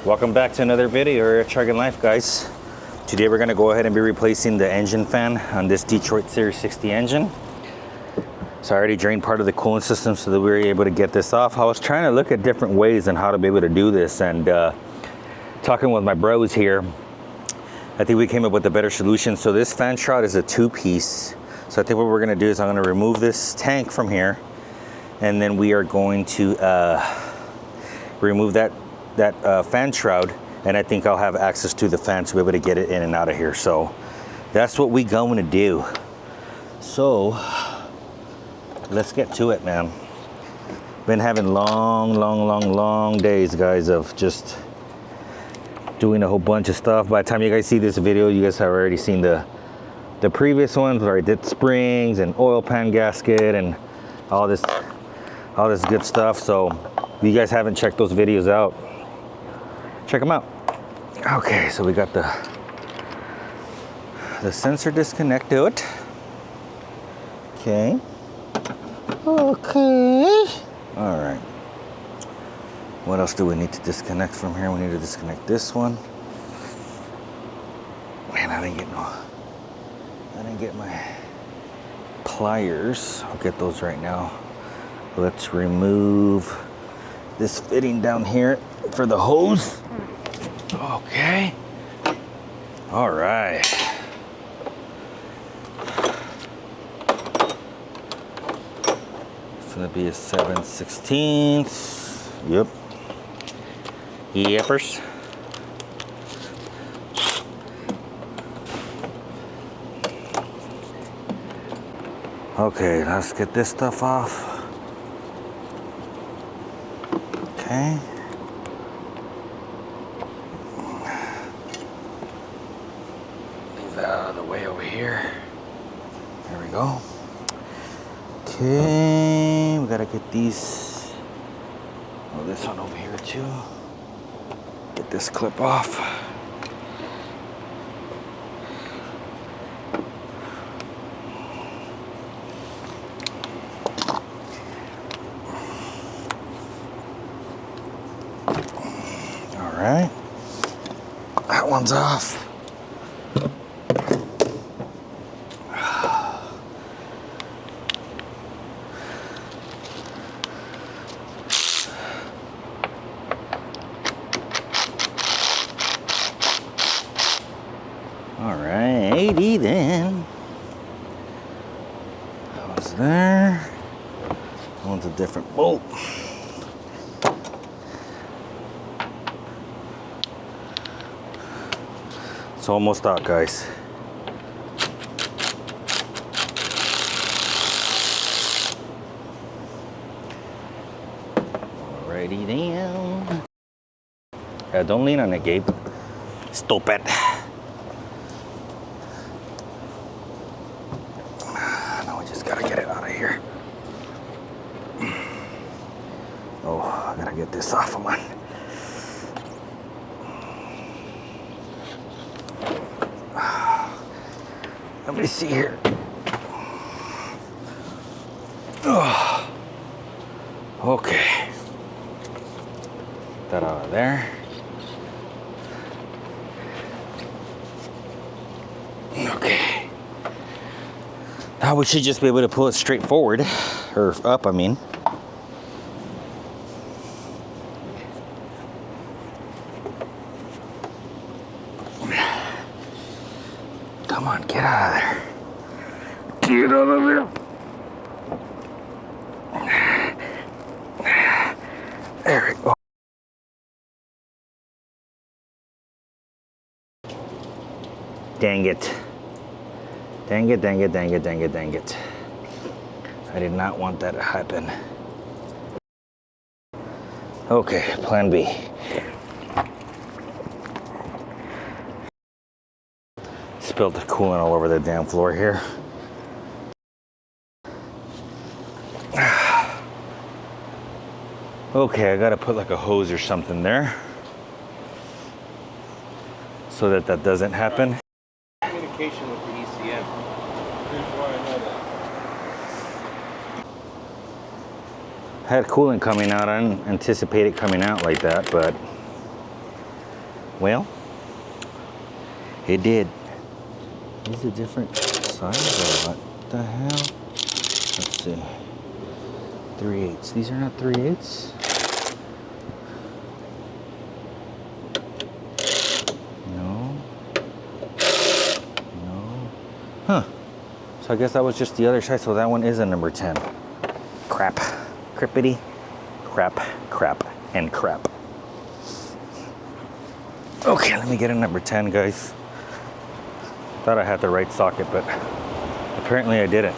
Welcome back to another video at Trucking Life, guys. Today we're going to go ahead and be replacing the engine fan on this Detroit Series 60 engine. So I already drained part of the coolant system so that we were able to get this off. I was trying to look at different ways on how to be able to do this, and talking with my bros here, I think we came up with a better solution. So this fan shroud is a two-piece. So I think what we're going to do is I'm going to remove this tank from here, and then we are going to remove that fan shroud, and I think I'll have access to the fan to be able to get it in and out of here. So that's what we going to do. So let's get to it, man. Been having long days, guys, of just doing a whole bunch of stuff. By the time you guys see this video, you guys have already seen the previous ones where I did springs and oil pan gasket and all this good stuff. So if you guys haven't checked those videos out, check them out. Okay, so we got the sensor disconnect to it. Okay. All right. What else do we need to disconnect from here? We need to disconnect this one. Man, I didn't get my pliers. I'll get those right now. Let's remove this fitting down here for the hose. Okay. All right. It's gonna be a 7/16. Yep. Yepers. Okay, let's get this stuff off. Okay. Leave that out of the way over here. There we go. Okay, we gotta get these. Oh, this one over here too. Get this clip off. All right, that one's off. Alrighty then. That one's there. That one's a different bolt. It's almost out, guys. Alrighty then. Yeah, don't lean on it, Gabe. Stupid. Now we just gotta get it out of here. Oh, I gotta get this off of mine. Let me see here. Oh, okay. Get that out of there. Okay. Now we should just be able to pull it straight forward, or up, I mean. Come on, get out of there. Get out of there. There we go. Dang it. Dang it, dang it, dang it, dang it, dang it. I did not want that to happen. Okay, plan B. Spilled the coolant all over the damn floor here. Okay, I gotta put like a hose or something there so that doesn't happen. Communication with the ECM. Here's why I know that. I had coolant coming out. I didn't anticipate it coming out like that, but Well, it did. Is it a different size or what the hell? Let's see. 3/8. These are not 3/8. No. No. Huh. So I guess that was just the other side. So that one is a number 10. Crap. Crippity. Crap. Crap. And crap. Okay, let me get a number 10, guys. Thought I had the right socket, but apparently I didn't.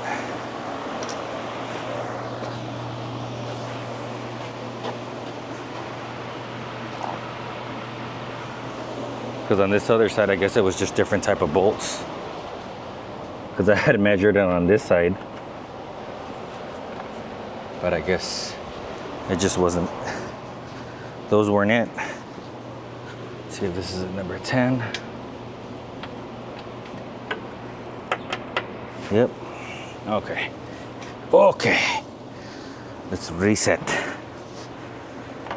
Because on this other side, I guess it was just different type of bolts. Because I had measured it on this side. But I guess it just wasn't, those weren't it. Let's see if this is a number 10. Yep. Okay. Okay. Let's reset.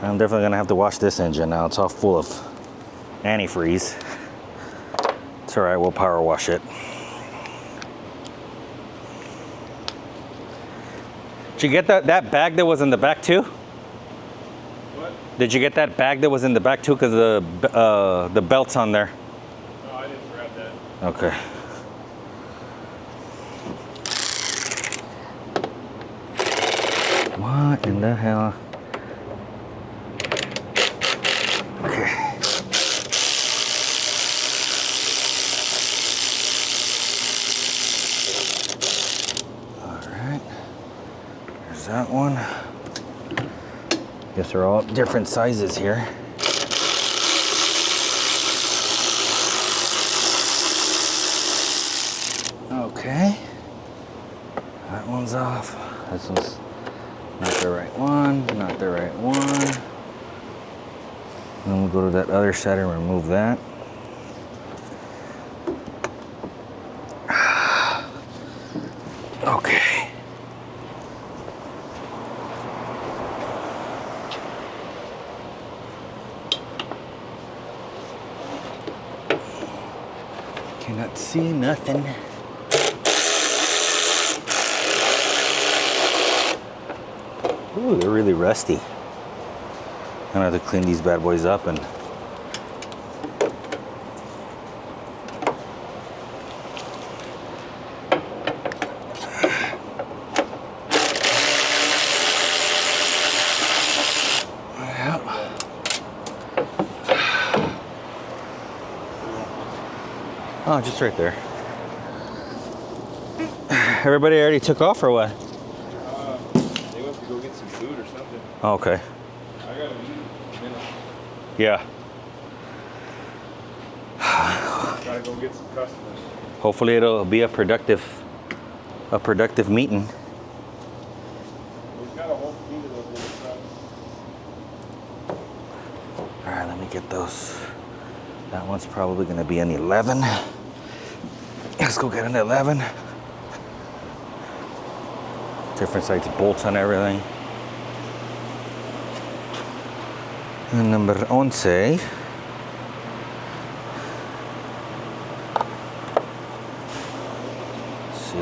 I'm definitely gonna have to wash this engine now. It's all full of antifreeze. It's all right, we'll power wash it. Did you get that bag that was in the back too? What? Did you get that bag that was in the back too? Because the belt's on there. No, I didn't grab that. Okay. What in the hell? Okay. All right. There's that one. Guess they're all different sizes here. Okay. That one's off. This one's not the right one, not the right one. Then we'll go to that other side and remove that. Okay. Cannot see nothing. Ooh, they're really rusty. I'm gonna have to clean these bad boys up and oh, just right there. Everybody already took off or what? They went to go get some food or something. Oh, okay. I gotta leave. Yeah. Gotta go get some customers. Hopefully it'll be a productive meeting. We've got a whole fleet of those little trucks. All right, let me get those. That one's probably gonna be an 11. Let's go get an 11. Different size bolts on everything. And number 11. See,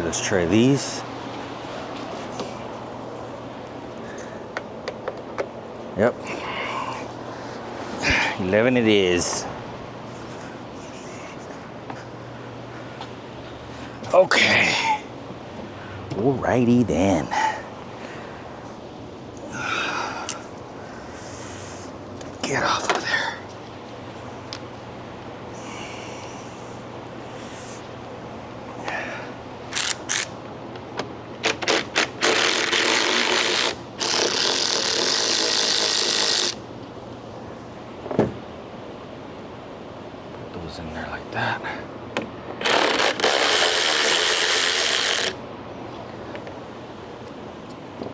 let's try these. Yep. 11 it is. Okay. Alrighty then. Get off of there. Put those in there like that.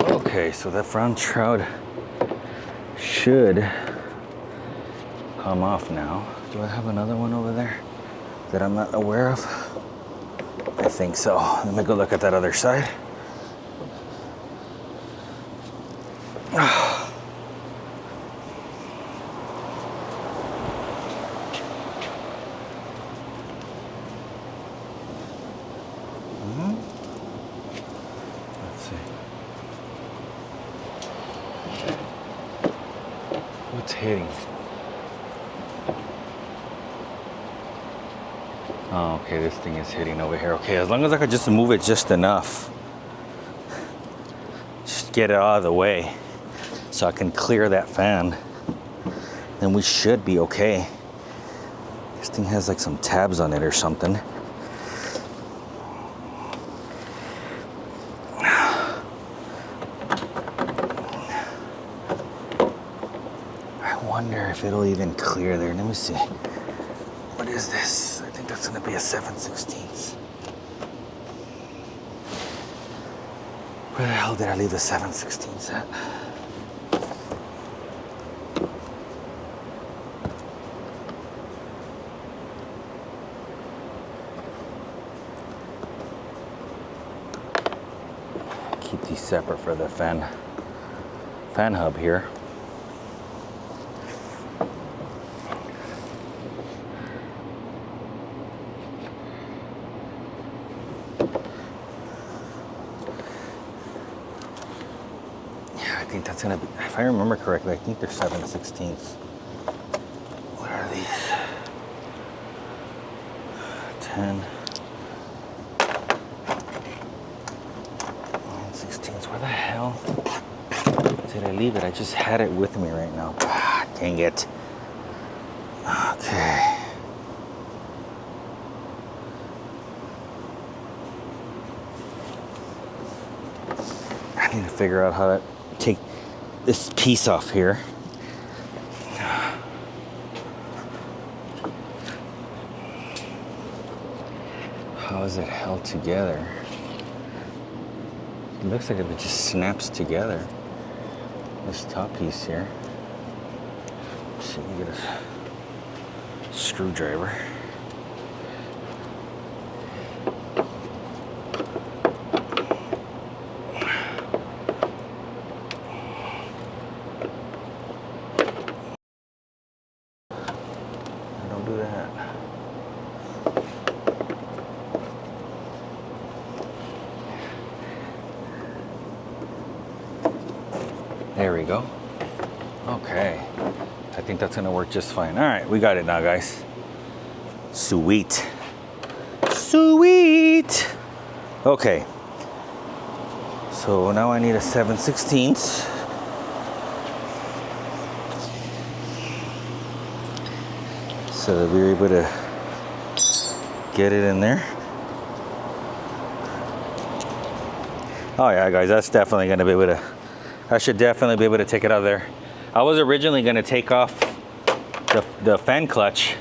Okay, so that front shroud should come off now. Do I have another one over there that I'm not aware of? I think so. Let me go look at that other side. hitting? Oh, okay, this thing is hitting over here. Okay, as long as I could just move it just enough. Just get it out of the way so I can clear that fan. Then we should be okay. This thing has like some tabs on it or something. I wonder if it'll even clear there. Let me see. What is this? I think that's gonna be a 7/16. Where the hell did I leave the 7/16 at? Keep these separate for the fan hub here. Yeah, I think that's gonna be, if I remember correctly, I think they're 7/16. What are these? 10. 9/16. Where the hell did I leave it? I just had it with me right now. Ah, dang it. Okay. I need to figure out how to take this piece off here. How is it held together? It looks like it just snaps together. This top piece here. Let's see if we can get a screwdriver. Don't do that. There we go. Okay. I think that's gonna work just fine. All right, we got it now, guys. Sweet. Sweet. Okay. So now I need a 7/16. So that we're able to get it in there. Oh yeah, guys, that's definitely gonna be able to, I should definitely be able to take it out of there. I was originally gonna take off the fan clutch,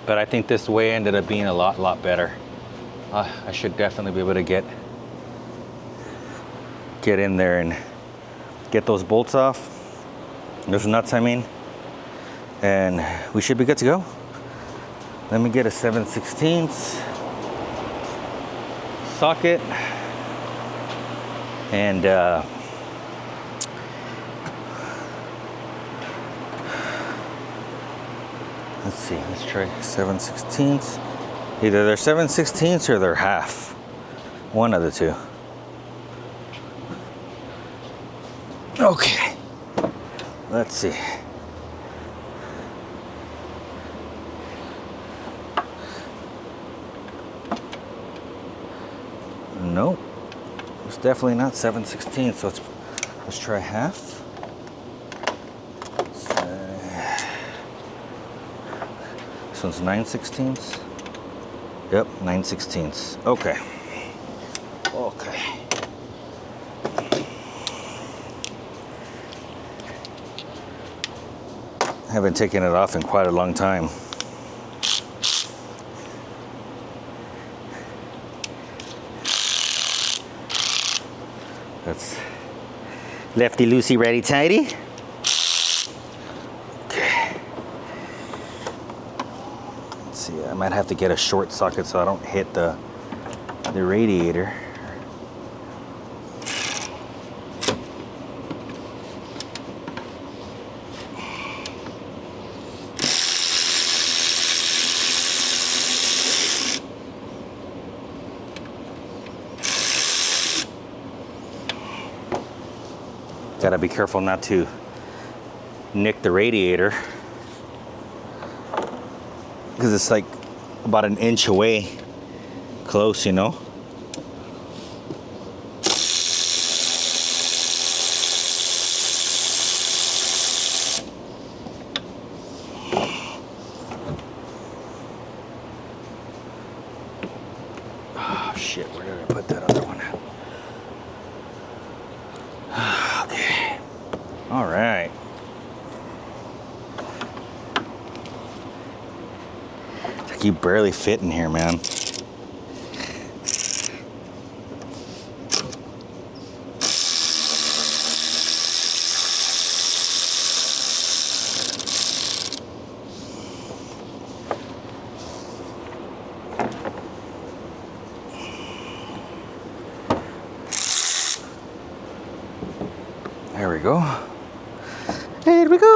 but I think this way ended up being a lot better. I should definitely be able to get in there and get those bolts off, those nuts I mean, and we should be good to go. Let me get a 7/16 socket and let's see, let's try 7/16. Either they're 7/16 or they're half. One of the two. Okay. Let's see. Nope. It's definitely not 7/16, so let's try half. This one's 9/16. Yep, 9/16. Okay. Okay. I haven't taken it off in quite a long time. That's lefty loosey, righty tighty. Okay. Let's see, I might have to get a short socket so I don't hit the radiator. Gotta be careful not to nick the radiator because it's like about an inch away, close, you know. Oh shit, where did I put that other one? Okay. All right. It's like you barely fit in here, man. There we go. Here we go.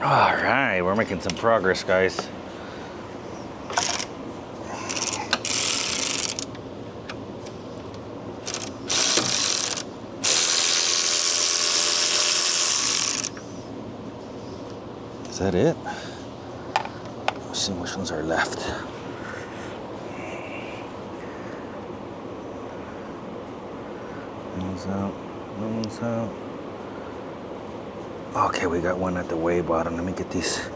All right, we're making some progress, guys. Is that it? Let's see which ones are left. One's out, one's out. Okay, we got one at the way bottom. Let me get these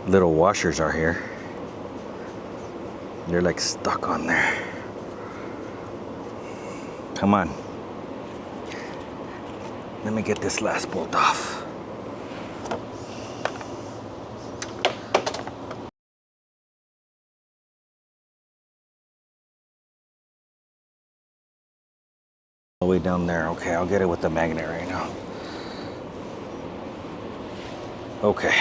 little washers are here. They're like stuck on there. Come on. Let me get this last bolt off. All the way down there. Okay, I'll get it with the magnet right now. Okay.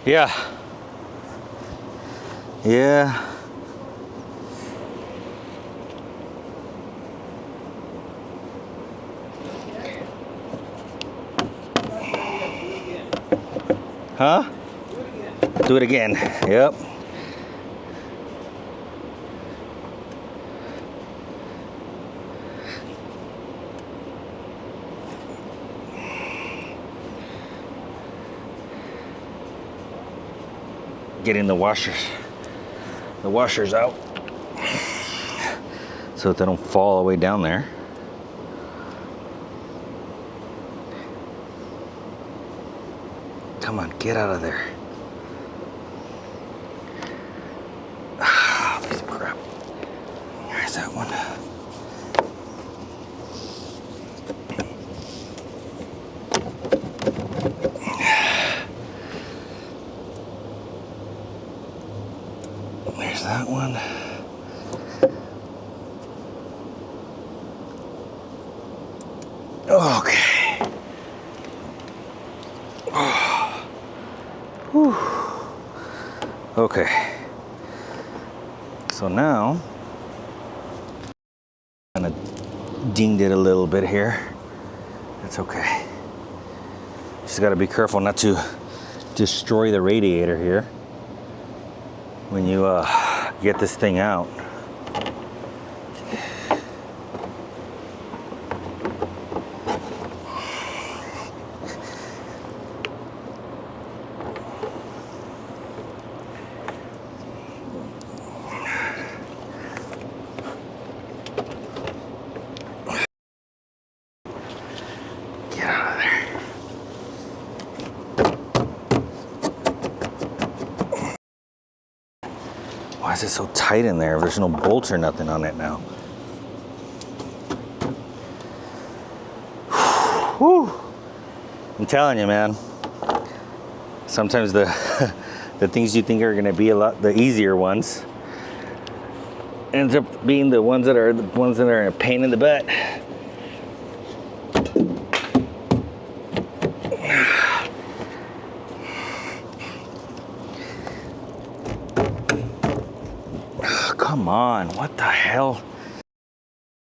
Yeah. Yeah. Huh? Do it again. Yep. Getting the washers out so that they don't fall all the way down there. Come on, get out of there. Ah, piece of crap. There's that one. There's that one. Okay. Oh. Whew. Okay. So now, kind of dinged it a little bit here. That's okay. Just got to be careful not to destroy the radiator here when you get this thing out. Get out of there. Why is is it so tight in there? There's no bolts or nothing on it now. Whew. I'm telling you, man. Sometimes the the things you think are going to be the easier ones ends up being the ones that are a pain in the butt. Come on, what the hell?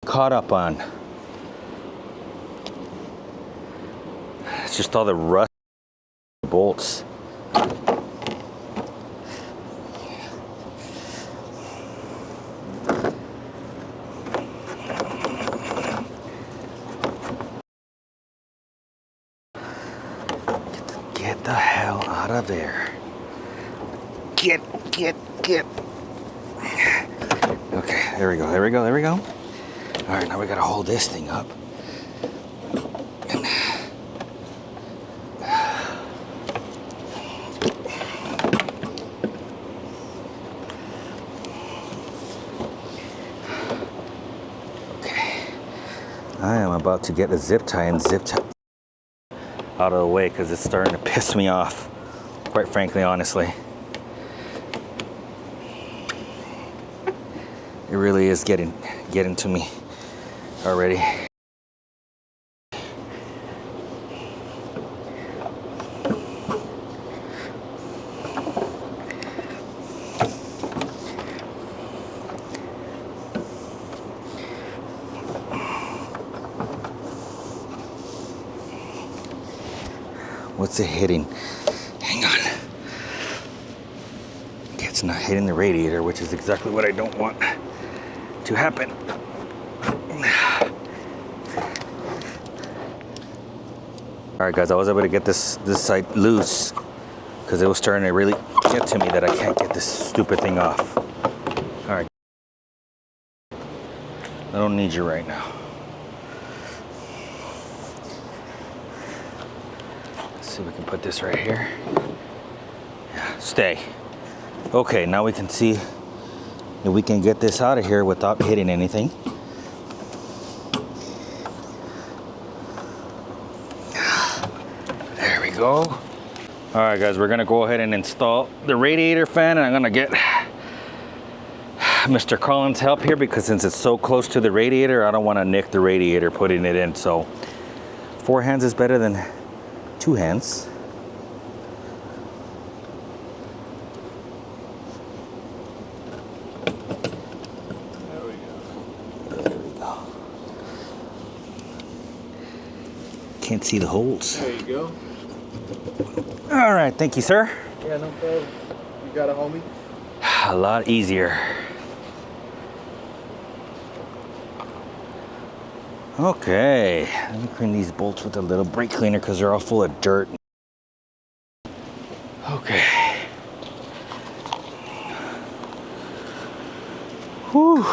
Caught up on. It's just all the rust bolts. Get the hell out of there. Get. Okay, there we go. All right, now we gotta hold this thing up. Okay, I am about to get a zip tie out of the way because it's starting to piss me off, quite frankly, honestly. It really is getting to me already. What's it hitting? Hang on. Okay, it's not hitting the radiator, which is exactly what I don't want to happen. All right, guys, I was able to get this side loose because it was starting to really get to me that I can't get this stupid thing off. All right, I don't need you right now. Let's see if we can put this right here. Yeah, stay. Okay, now we can see if we can get this out of here without hitting anything. There we go. All right, guys, we're gonna go ahead and install the radiator fan, and I'm gonna get Mr. Coulant's help here because since it's so close to the radiator, I don't wanna nick the radiator putting it in. So 4 hands is better than 2 hands. Can't see the holes. There you go. All right, thank you, sir. Yeah, no problem. You got a homie? A lot easier. Okay, let me clean these bolts with a little brake cleaner because they're all full of dirt. Okay. Whew.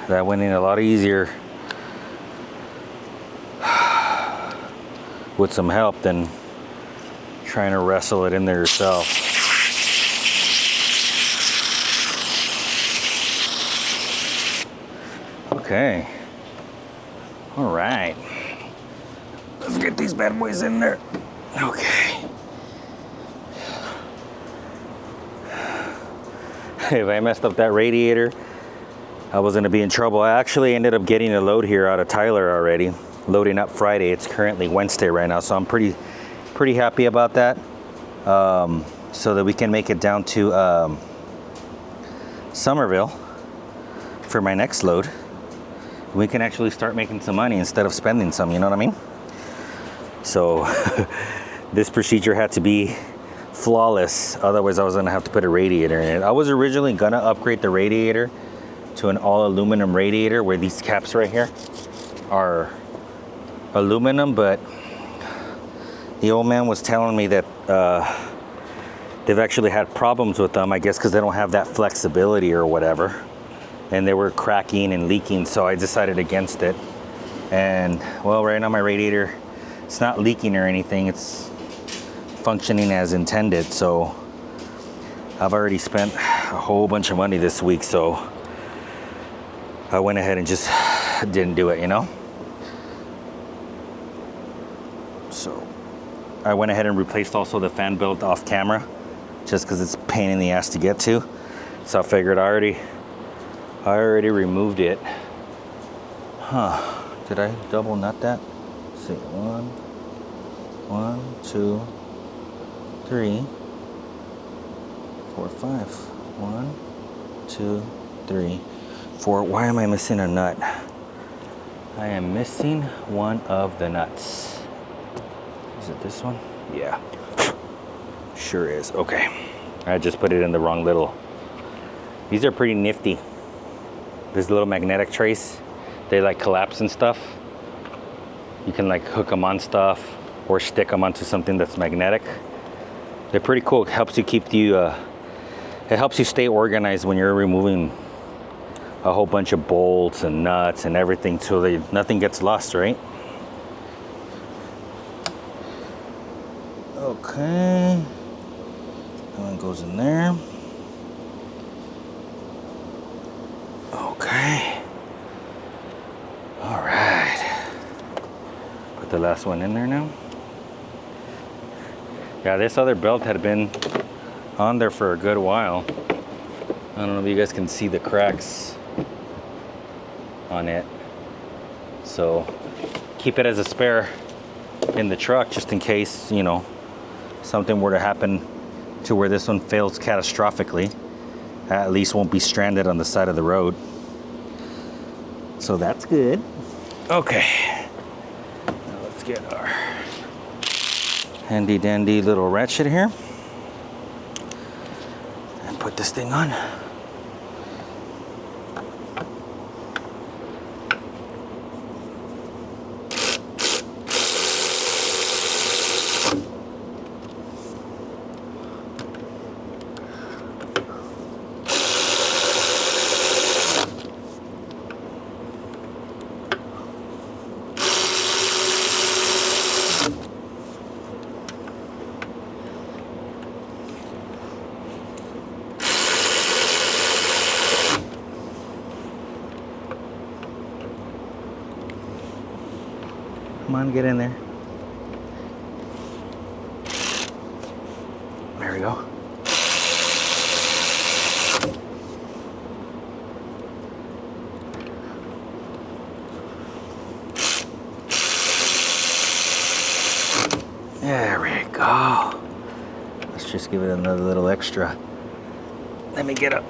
That went in a lot easier with some help than trying to wrestle it in there yourself. Okay. All right. Let's get these bad boys in there. Okay. If I messed up that radiator, I was gonna be in trouble. I actually ended up getting a load here out of Tyler already. Loading up Friday. It's currently Wednesday right now, so I'm pretty happy about that. So that we can make it down to Somerville for my next load. We can actually start making some money instead of spending some, you know what I mean? So this procedure had to be flawless, otherwise I was gonna have to put a radiator in it. I was originally gonna upgrade the radiator to an all aluminum radiator where these caps right here are aluminum, but the old man was telling me that they've actually had problems with them, I guess because they don't have that flexibility or whatever, and they were cracking and leaking, so I decided against it. And well, right now my radiator, it's not leaking or anything, it's functioning as intended. So I've already spent a whole bunch of money this week, so I went ahead and just didn't do it, you know? So I went ahead and replaced also the fan belt off camera, just because it's a pain in the ass to get to. So I figured I already removed it. Huh, did I double nut that? Let's see, 1, 2, 3, 4, 5. 1, 2, 3, 4. Why am I missing a nut? I am missing one of the nuts. Is it this one? Yeah. Sure is. Okay. I just put it in the wrong little. These are pretty nifty. This little magnetic trace, they like collapse and stuff. You can like hook them on stuff or stick them onto something that's magnetic. They're pretty cool. It helps you keep you, it helps you stay organized when you're removing a whole bunch of bolts and nuts and everything, so that nothing gets lost, right? Okay. That one goes in there. Okay. All right. Put the last one in there now. Yeah, this other belt had been on there for a good while. I don't know if you guys can see the cracks on it. So keep it as a spare in the truck, just in case, you know, something were to happen to where this one fails catastrophically. At least won't be stranded on the side of the road. So that's good. Okay. Now let's get our handy dandy little ratchet here and put this thing on. Come on, get in there. There we go. There we go. Let's just give it another little extra. Let me get a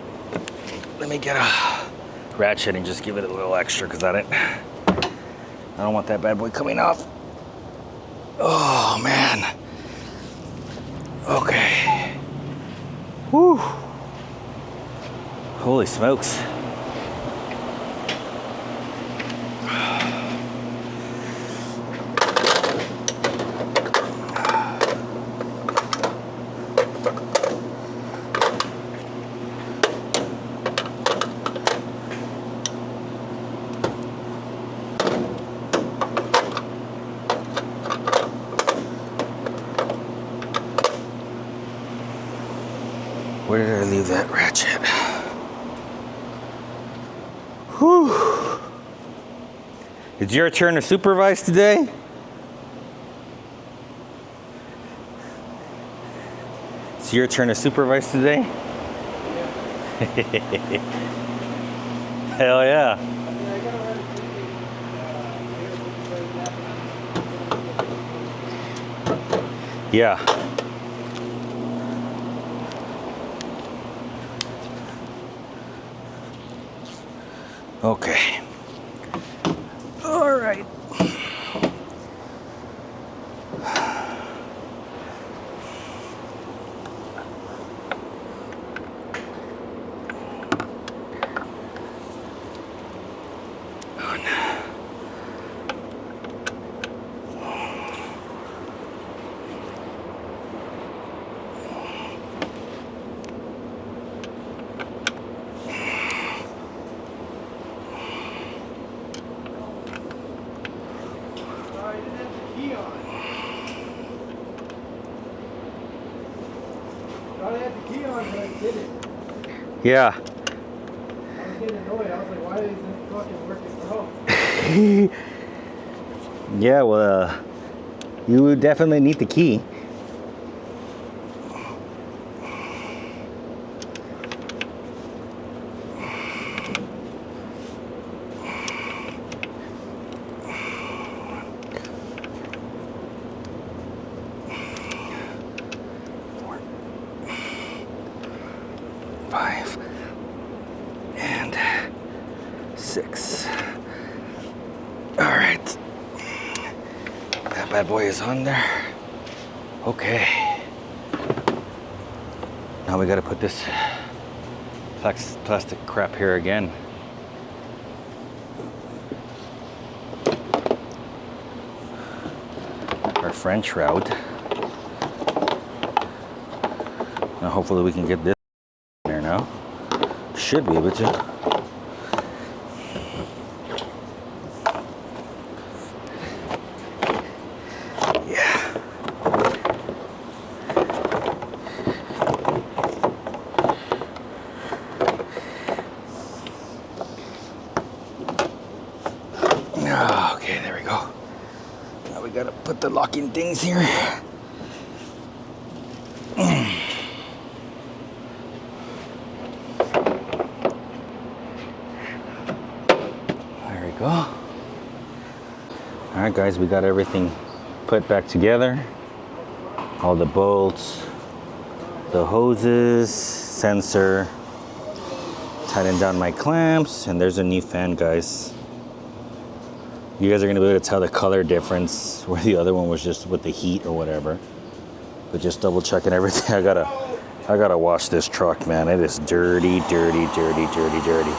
ratchet and just give it a little extra, because I don't want that bad boy coming off. Oh man. Okay. Whew. Holy smokes. Where did I leave that ratchet? Whew. It's your turn to supervise today? It's your turn to supervise today? Hell yeah. Yeah. Okay. All right. Yeah. I was getting annoyed. I was like, why isn't it fucking working from home? Yeah, well, you would definitely need the key. Five and 6. All right, that bad boy is on there. Okay, now we got to put this plastic crap here again. Our French route. Now hopefully we can get this in there now. Should be able to. Okay, there we go. Now we gotta put the locking things here. There we go. All right, guys, we got everything put back together. All the bolts, the hoses, sensor, tighten down my clamps, and there's a new fan, guys. You guys are gonna be able to tell the color difference where the other one was just with the heat or whatever. But just double checking everything. I gotta wash this truck, man. It is dirty, dirty, dirty, dirty, dirty.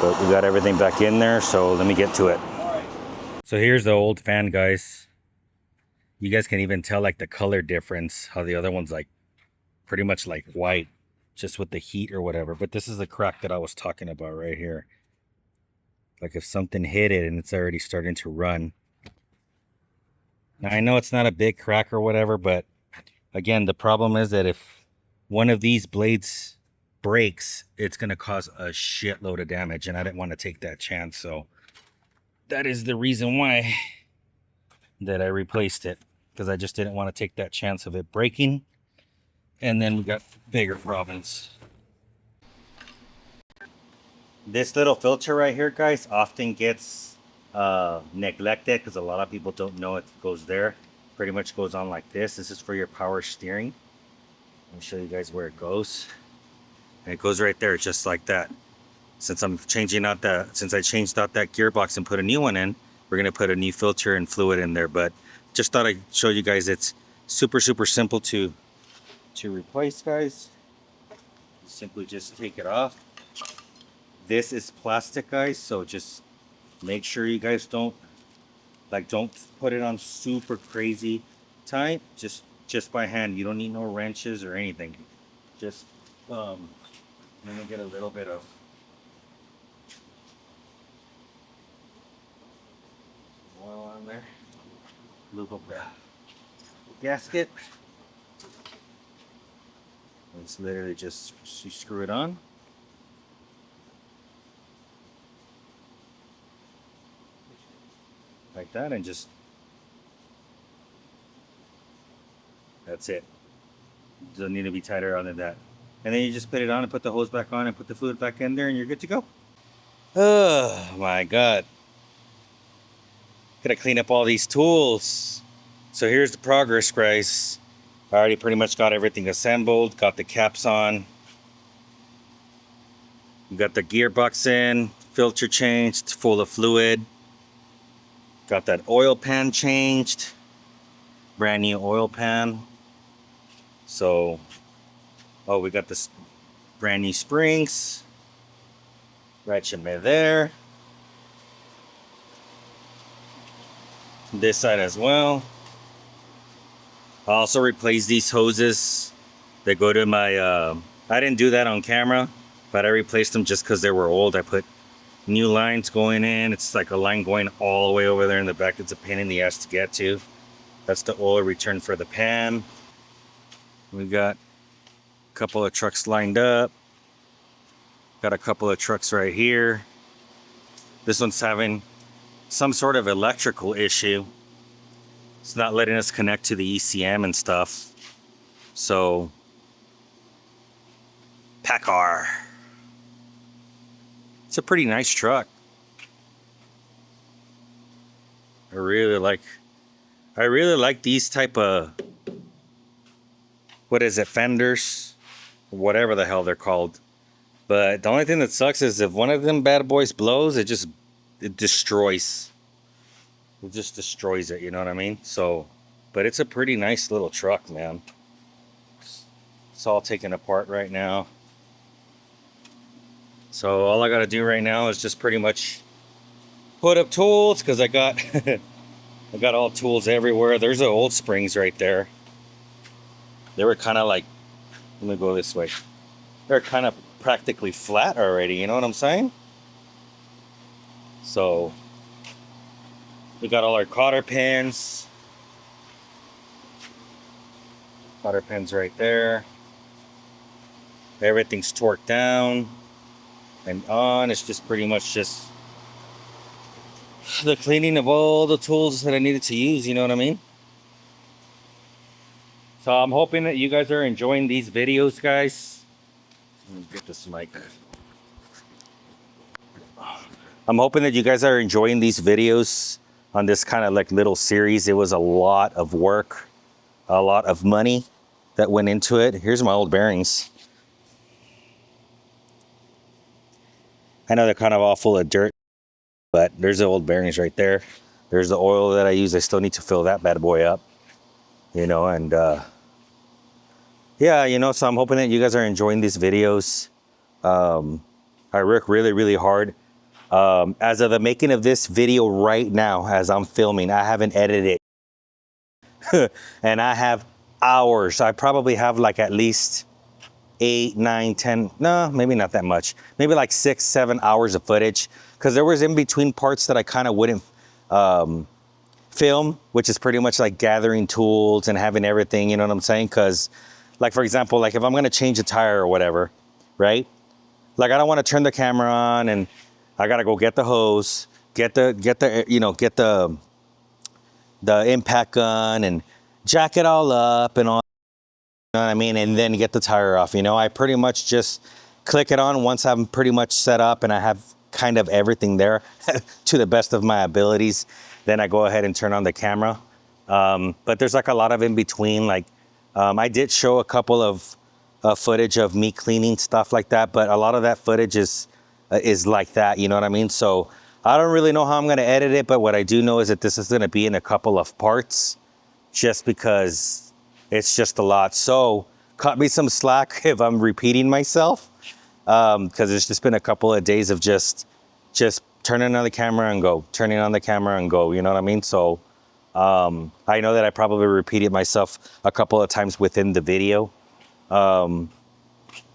But we got everything back in there, so let me get to it. So here's the old fan, guys. You guys can even tell like the color difference, how the other one's like pretty much like white, just with the heat or whatever. But this is the crack that I was talking about right here. Like if something hit it and it's already starting to run. Now I know it's not a big crack or whatever, but again, the problem is that if one of these blades breaks, it's going to cause a shitload of damage, and I didn't want to take that chance. So that is the reason why that I replaced it, because I just didn't want to take that chance of it breaking, and then we got bigger problems. This little filter right here, guys, often gets neglected because a lot of people don't know it goes there. Pretty much goes on like this. This is for your power steering. Let me show you guys where it goes. And it goes right there, just like that. Since I changed out that gearbox and put a new one in, we're gonna put a new filter and fluid in there. But just thought I'd show you guys it's super simple to replace, guys. Simply just take it off. This is plastic, guys, so just make sure you guys don't put it on super crazy tight. Just by hand. You don't need no wrenches or anything. Just let me get a little bit of oil on there. Lube up the gasket. It's literally just you screw it on. Like that, and just that's it. Doesn't need to be tighter on than that. And then you just put it on and put the hose back on and put the fluid back in there, and you're good to go. Oh my god. Gotta clean up all these tools. So here's the progress, guys. I already pretty much got everything assembled, got the caps on. We got the gearbox in, filter changed, full of fluid. Got that oil pan changed. Brand new oil pan. So, oh, we got this brand new springs. Ratchet me there. This side as well. I also replaced these hoses that go to my, I didn't do that on camera, but I replaced them just because they were old. I put new lines going in. It's like a line going all the way over there in the back. It's a pain in the ass to get to. That's the oil return for the pan. We've got a couple of trucks lined up. Got a couple of trucks right here. This one's having some sort of electrical issue. It's not letting us connect to the ECM and stuff. So, Packard. It's a pretty nice truck. I really like these type of, what is it, fenders? Whatever the hell they're called. But the only thing that sucks is if one of them bad boys blows, it destroys. It just destroys it, you know what I mean? So, but it's a pretty nice little truck, man. It's all taken apart right now. So all I gotta do right now is just pretty much put up tools, because I got I got all tools everywhere. There's the old springs right there. They were kind of like, let me go this way. They're kind of practically flat already, you know what I'm saying? So we got all our cotter pins. Cotter pins right there. Everything's torqued down and on. It's just pretty much just the cleaning of all the tools that I needed to use, you know what I mean? So I'm hoping that you guys are enjoying these videos, guys. Let me get this mic. I'm hoping that you guys are enjoying these videos on this kind of like little series. It was a lot of work, a lot of money that went into it. Here's my old bearings. I know they're kind of all full of dirt, but there's the old bearings right there. There's the oil that I use. I still need to fill that bad boy up, you know, and yeah, you know, so I'm hoping that you guys are enjoying these videos. I work really, really hard. As of the making of this video right now, as I'm filming, I haven't edited it. And I have hours. I probably have like at least 8, 9, 10, no, maybe not that much. Maybe like 6, 7 hours of footage. Because there was in between parts that I kind of wouldn't film, which is pretty much like gathering tools and having everything, you know what I'm saying? Because like, for example, like if I'm going to change a tire or whatever, right? Like I don't want to turn the camera on and I got to go get the hose, get the impact gun and jack it all up and all. You know what I mean? And then get the tire off, you know? I pretty much just click it on once I'm pretty much set up and I have kind of everything there to the best of my abilities. Then I go ahead and turn on the camera. But there's like a lot of in between. Like I did show a couple of footage of me cleaning stuff like that, but a lot of that footage is like that, you know what I mean? So I don't really know how I'm gonna edit it, but what I do know is that this is gonna be in a couple of parts just because it's just a lot. So cut me some slack if I'm repeating myself, because it's just been a couple of days of just turning on the camera and go, turning on the camera and go, you know what I mean? So I know that I probably repeated myself a couple of times within the video. But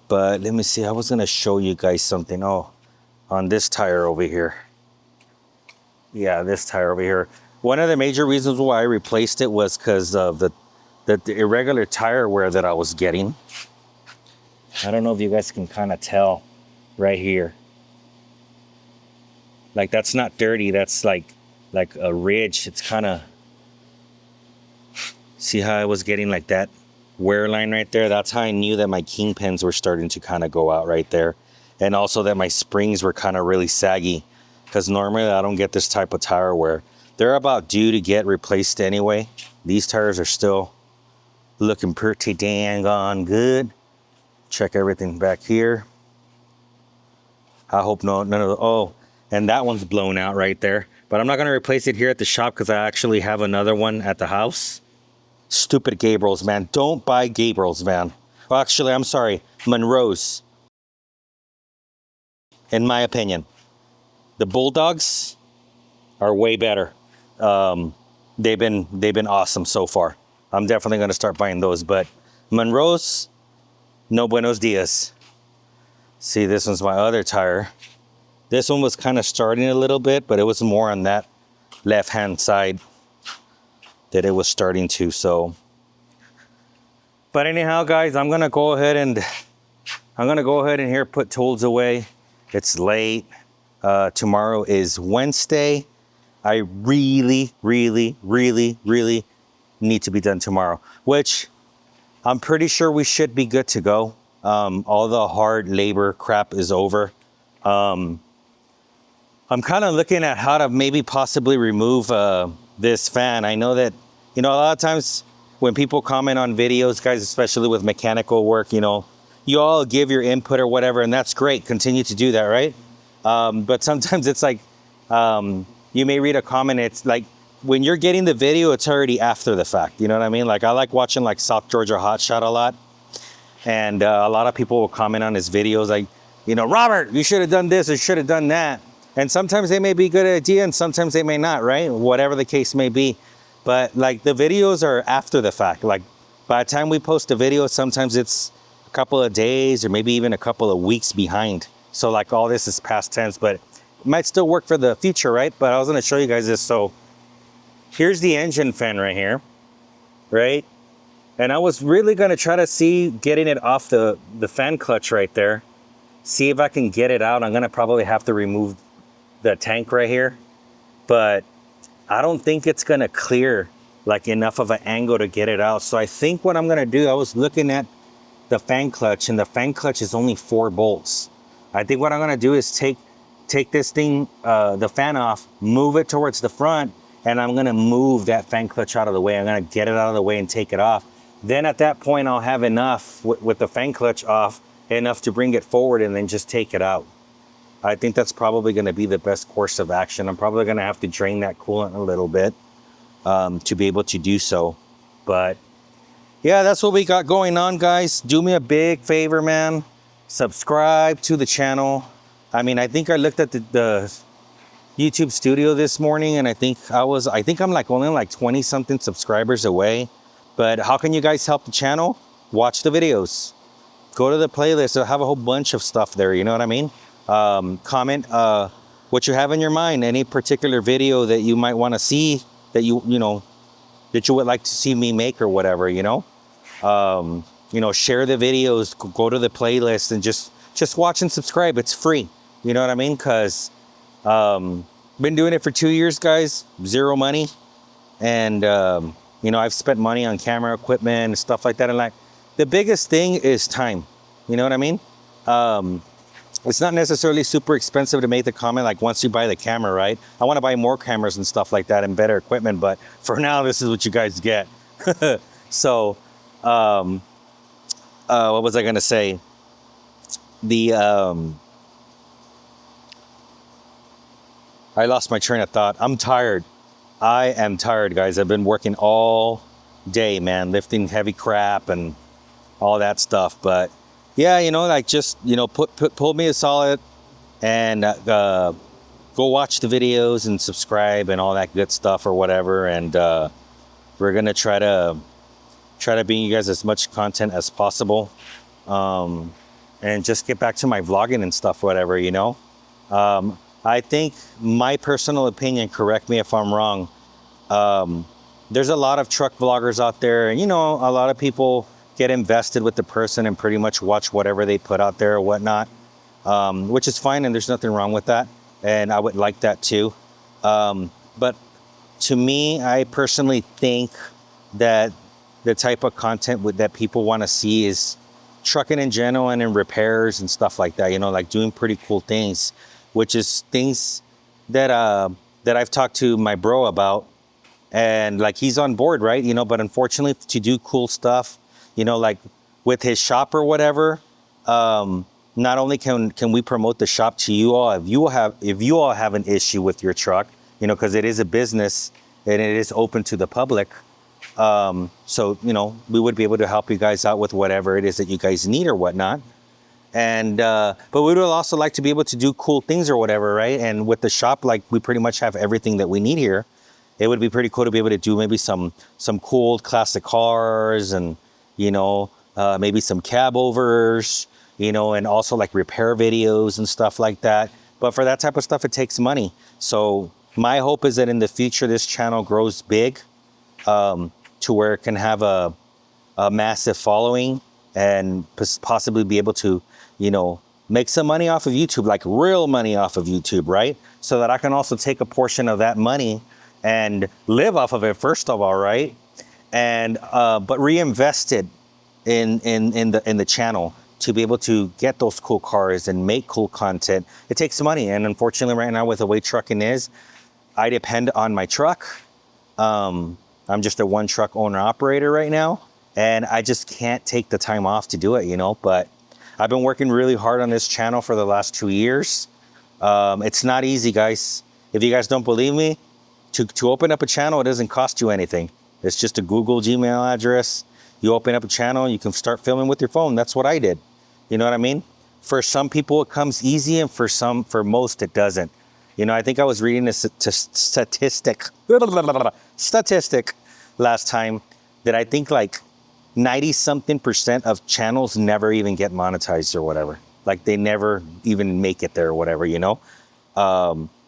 let me see, I was gonna show you guys something. Oh, on this tire over here. Yeah, this tire over here. One of the major reasons why I replaced it was because of the irregular tire wear that I was getting. I don't know if you guys can kind of tell right here. Like that's not dirty, that's like a ridge. It's kind of, see how I was getting like that wear line right there? That's how I knew that my kingpins were starting to kind of go out right there. And also that my springs were kind of really saggy, because normally I don't get this type of tire wear. They're about due to get replaced anyway. These tires are still looking pretty dang on good. Check everything back here. I hope none of the, oh, and that one's blown out right there. But I'm not going to replace it here at the shop because I actually have another one at the house. Stupid Gabriels, man. Don't buy Gabriels, man. Well, actually, I'm sorry, Monroe's. In my opinion, the Bulldogs are way better. They've been awesome so far. I'm definitely going to start buying those, but Monroe's, no buenos dias. See, this one's my other tire. This one was kind of starting a little bit, but it was more on that left-hand side that it was starting to, so. But anyhow, guys, I'm gonna go ahead and I'm gonna go ahead and here put tools away. It's late. Tomorrow is Wednesday. I really, really, really, really need to be done tomorrow, which I'm pretty sure we should be good to go. All the hard labor crap is over. I'm kind of looking at how to maybe possibly remove this fan. I know that, a lot of times when people comment on videos, guys, especially with mechanical work, you all give your input or whatever, and that's great. Continue to do that, right? But sometimes it's like, you may read a comment, it's like, when you're getting the video, it's already after the fact. You know what I mean? Like, I like watching like South Georgia Hot Shot a lot. And a lot of people will comment on his videos like, Robert, you should have done this or should have done that. And sometimes they may be a good idea and sometimes they may not, right? Whatever the case may be. But like the videos are after the fact. Like by the time we post a video, sometimes it's a couple of days or maybe even a couple of weeks behind. So like all this is past tense, but it might still work for the future, right? But I was gonna show you guys this. So here's the engine fan right here, right? And I was really gonna try to see getting it off the fan clutch right there. See if I can get it out. I'm gonna probably have to remove the tank right here, but I don't think it's gonna clear like enough of an angle to get it out. So I think what I'm gonna do, I was looking at the fan clutch and the fan clutch is only 4 bolts. I think what I'm gonna do is take this thing, the fan off, move it towards the front, and I'm gonna move that fan clutch out of the way. I'm gonna get it out of the way and take it off. Then at that point, I'll have enough with the fan clutch off, enough to bring it forward and then just take it out. I think that's probably gonna be the best course of action. I'm probably gonna have to drain that coolant a little bit to be able to do so. But yeah, that's what we got going on, guys. Do me a big favor, man. Subscribe to the channel. I mean, I think I looked at the YouTube studio this morning and I think I'm like only like 20 something subscribers away. But how can you guys help the channel? Watch the videos. Go to the playlist. I'll have a whole bunch of stuff there. You know what I mean? Comment what you have in your mind. Any particular video that you might want to see that that you would like to see me make or whatever. Share the videos. Go to the playlist and just watch and subscribe. It's free. You know what I mean? Because been doing it for 2 years, guys. 0 money, and I've spent money on camera equipment and stuff like that. And like, the biggest thing is time. You know what I mean? It's not necessarily super expensive to make the comment like once you buy the camera, right? I want to buy more cameras and stuff like that and better equipment, but for now, this is what you guys get. So, what was I going to say? I lost my train of thought. I'm tired. I am tired, guys. I've been working all day, man, lifting heavy crap and all that stuff. But yeah, pull me a solid and go watch the videos and subscribe and all that good stuff or whatever. And we're gonna try to bring you guys as much content as possible, and just get back to my vlogging and stuff, whatever. I think my personal opinion, correct me if I'm wrong, there's a lot of truck vloggers out there, and a lot of people get invested with the person and pretty much watch whatever they put out there or whatnot, which is fine, and there's nothing wrong with that, and I would like that too. But to me, I personally think that the type of content that people want to see is trucking in general and in repairs and stuff like that, like doing pretty cool things, which is things that I've talked to my bro about, and like he's on board, right? But unfortunately, to do cool stuff, like with his shop or whatever, not only can we promote the shop to you all, if you all have an issue with your truck, because it is a business and it is open to the public. So we would be able to help you guys out with whatever it is that you guys need or whatnot. And but we would also like to be able to do cool things or whatever, right? And with the shop, like we pretty much have everything that we need here. It would be pretty cool to be able to do maybe some cool classic cars and maybe some cab overs, and also like repair videos and stuff like that. But for that type of stuff, it takes money. So my hope is that in the future, this channel grows big, to where it can have a massive following, and possibly be able to, you know, make some money off of YouTube, like real money off of YouTube, right? So that I can also take a portion of that money and live off of it, first of all, right? And but reinvest it in the channel to be able to get those cool cars and make cool content. It takes money, and unfortunately, right now with the way trucking is, I depend on my truck. I'm just a one truck owner operator right now, and I just can't take the time off to do it, you know. But I've been working really hard on this channel for the last 2 years. It's not easy, guys. If you guys don't believe me, to open up a channel, it doesn't cost you anything. It's just a Google Gmail address. You open up a channel, you can start filming with your phone. That's what I did. You know what I mean? For some people, it comes easy, and for most, it doesn't. You know, I think I was reading a statistic last time that I think like 90-something% of channels never even get monetized or whatever. Like they never even make it there or whatever, you know?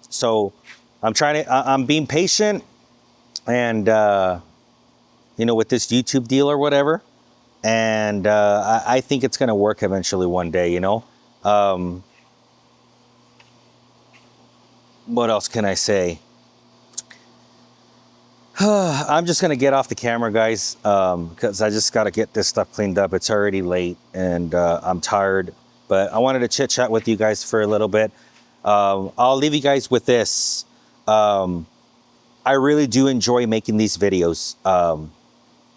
So I'm being patient, and, you know, with this YouTube deal or whatever. And I think it's going to work eventually one day, you know? What else can I say? I'm just going to get off the camera, guys, because I just got to get this stuff cleaned up. It's already late, and I'm tired. But I wanted to chit chat with you guys for a little bit. I'll leave you guys with this. I really do enjoy making these videos.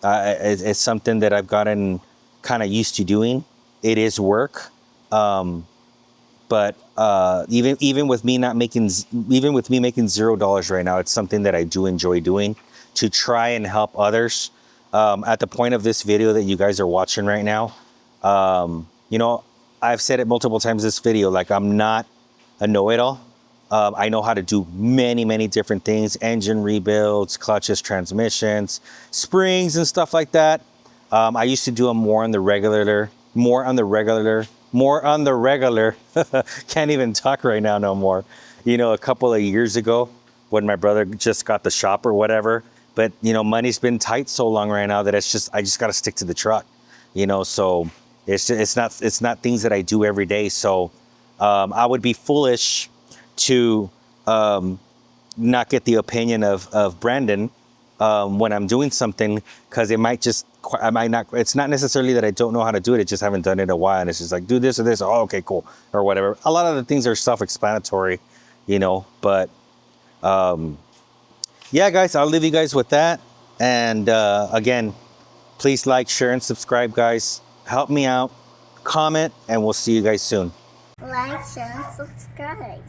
It's something that I've gotten kind of used to doing. It is work. But even with me making $0 right now, it's something that I do enjoy doing to try and help others. At the point of this video that you guys are watching right now, you know, I've said it multiple times in this video, like I'm not a know-it-all. I know how to do many different things: engine rebuilds, clutches, transmissions, springs, and stuff like that. I used to do them more on the regular. Can't even talk right now no more. You know, a couple of years ago when my brother just got the shop or whatever. But, you know, money's been tight so long right now that I just got to stick to the truck, you know. So it's not things that I do every day. So I would be foolish to not get the opinion of Brandon when I'm doing something, because it's not necessarily that I don't know how to do it. I just haven't done it in a while, and it's just like, do this or this. Oh, okay, cool, or whatever. A lot of the things are self-explanatory, you know. But yeah, guys, I'll leave you guys with that. And again, please like, share, and subscribe, guys. Help me out. Comment, and we'll see you guys soon. Like, share, and subscribe.